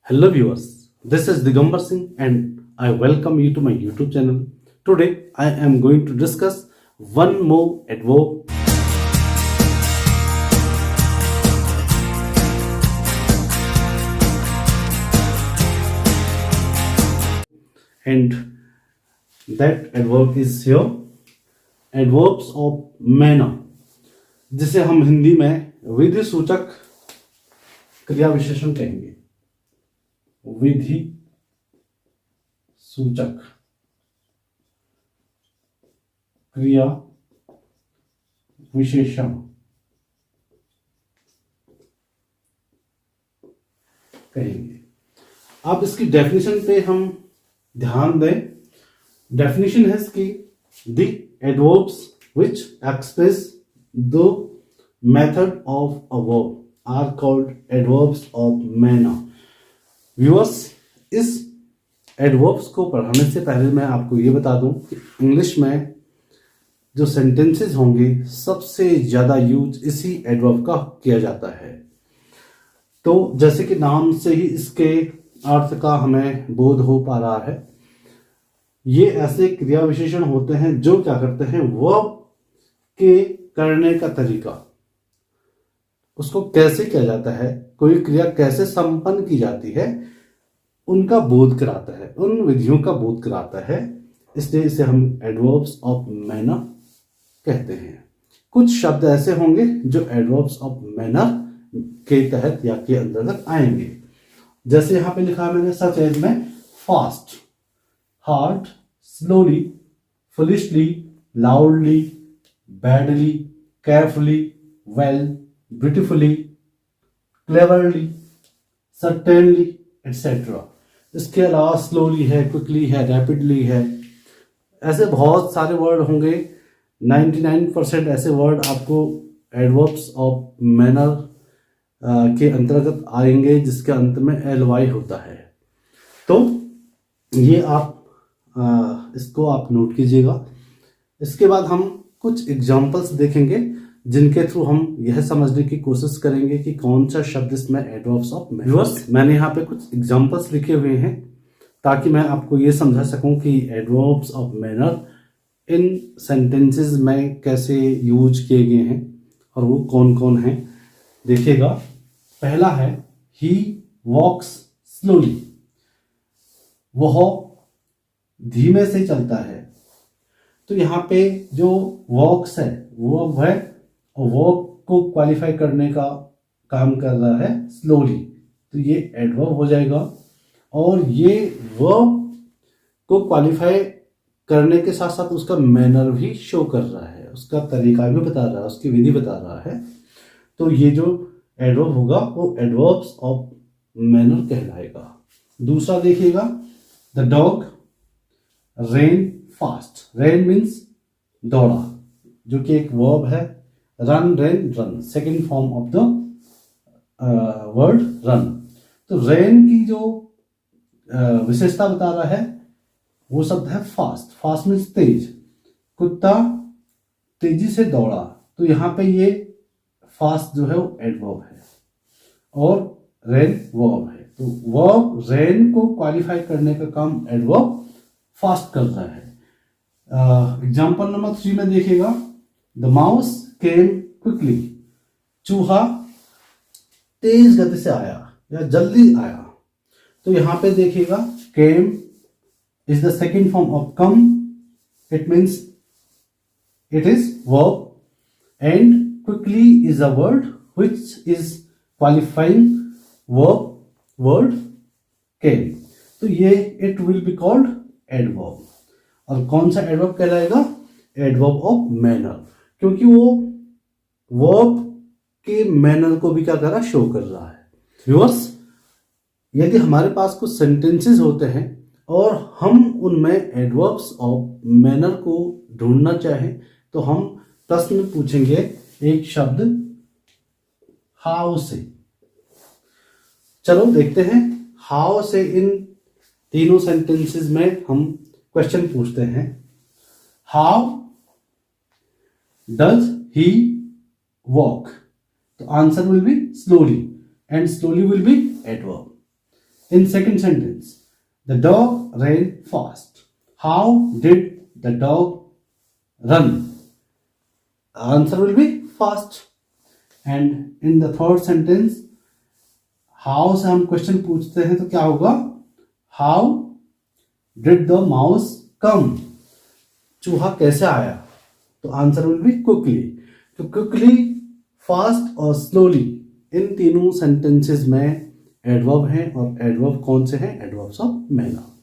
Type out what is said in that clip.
Hello viewers, this is Digambar Singh and I welcome you to my YouTube channel. Today I am going to discuss one more adverb and that adverb is here adverbs of manner जिसे हम हिंदी में विधि सूचक क्रिया विशेषण कहेंगे। विधि सूचक क्रिया विशेषण कहेंगे। अब इसकी डेफिनेशन पे हम ध्यान दें। डेफिनेशन है इसकी the adverbs which express the method of a verb are called adverbs of manner. Viewers, इस एडवर्ब्स को पढ़ाने से पहले मैं आपको ये बता दूं कि इंग्लिश में जो सेंटेंसेस होंगे सबसे ज़्यादा यूज इसी एडवर्ब का किया जाता है। तो जैसे कि नाम से ही इसके अर्थ का हमें बोध हो पा रहा है, ये ऐसे क्रिया विशेषण होते हैं जो क्या करते हैं, वर्ब के करने का तरीका, उसको कैसे किया जाता है, कोई क्रिया कैसे संपन्न की जाती है, उनका बोध कराता है, उन विधियों का बोध कराता है। इसलिए इसे हम एडवर्ब्स ऑफ मैनर कहते हैं। कुछ शब्द ऐसे होंगे जो एडवर्ब्स ऑफ मैनर के तहत या के अंतर्गत आएंगे। जैसे यहां पे लिखा है मैंने, सच एज में fast, hard, slowly, foolishly, loudly, badly, carefully, well, beautifully, cleverly, certainly etcetera. इसके अलावा स्लोली है, क्विकली है, रैपिडली है, ऐसे बहुत सारे वर्ड होंगे। 99% ऐसे वर्ड आपको एडवर्ब्स ऑफ मैनर के अंतर्गत आएंगे जिसके अंत में एल वाई होता है। तो ये आप इसको आप नोट कीजिएगा। इसके बाद हम कुछ एग्जाम्पल्स देखेंगे जिनके थ्रू हम यह समझने की कोशिश करेंगे कि कौन सा शब्द इसमें एडवर्ब्स ऑफ मैनर। मैंने यहाँ पे कुछ एग्जाम्पल्स लिखे हुए हैं ताकि मैं आपको ये समझा सकूं कि adverbs of manner in sentences में कैसे यूज किए गए हैं और वो कौन कौन हैं। देखिएगा, पहला है ही वॉक्स स्लोली, वह धीमे से चलता है। तो यहाँ पे जो वॉक्स है वो है वर्ब को क्वालिफाई करने का काम कर रहा है स्लोली, तो ये एडवर्ब हो जाएगा। और ये वर्ब को क्वालिफाई करने के साथ साथ उसका मैनर भी शो कर रहा है, उसका तरीका भी बता रहा है, उसकी विधि बता रहा है। तो ये जो एडवर्ब होगा वो एडवर्ब्स ऑफ मैनर कहलाएगा। दूसरा देखिएगा, the dog rain fast. Rain means दौड़ा, जो कि एक वर्ब है। Run, rain, run, second form of the word run. तो रेन की जो विशेषता बता रहा है वो शब्द है फास्ट। फास्ट मीन्स तेज, कुत्ता तेजी से दौड़ा। तो यहाँ पे ये फास्ट जो है वो एडवर्ब है और रेन वर्ब है। तो वर्ब रेन को क्वालिफाई करने का काम एडवर्ब फास्ट कर रहा है। एग्जाम्पल नंबर 3 में देखिएगा, द माउस केम क्विकली। चूहा तेज गति से आया या जल्दी आया। तो यहां पे देखिएगा, came is the second form of come, it means it is verb, and quickly is a word which is qualifying verb word came. तो ये it will be called adverb. और कौन सा एडवर्ब कहलाएगा? एडवर्ब ऑफ मैनर, क्योंकि वो verb के manner को भी क्या कर रहा है, शो कर रहा है। व्यूअर्स, यदि हमारे पास कुछ सेंटेंसेस होते हैं और हम उनमें एडवर्ब्स ऑफ मैनर को ढूंढना चाहें तो हम प्रश्न पूछेंगे एक शब्द हाउ से। चलो देखते हैं हाउ से इन तीनों सेंटेंसेस में हम क्वेश्चन पूछते हैं। How does he walk? तो answer will be slowly, and slowly will be adverb. In second sentence, the dog ran fast. How did the dog run? Answer will be fast. And in the third sentence, how से हम question पूछते हैं तो क्या होगा? How did the mouse come? चूहा कैसे आया? तो आंसर विल बी क्विकली. तो क्विकली, फास्ट और स्लोली इन तीनों सेंटेंसेस में एडवर्ब हैं और एडवर्ब कौन से हैं? Adverbs of manner.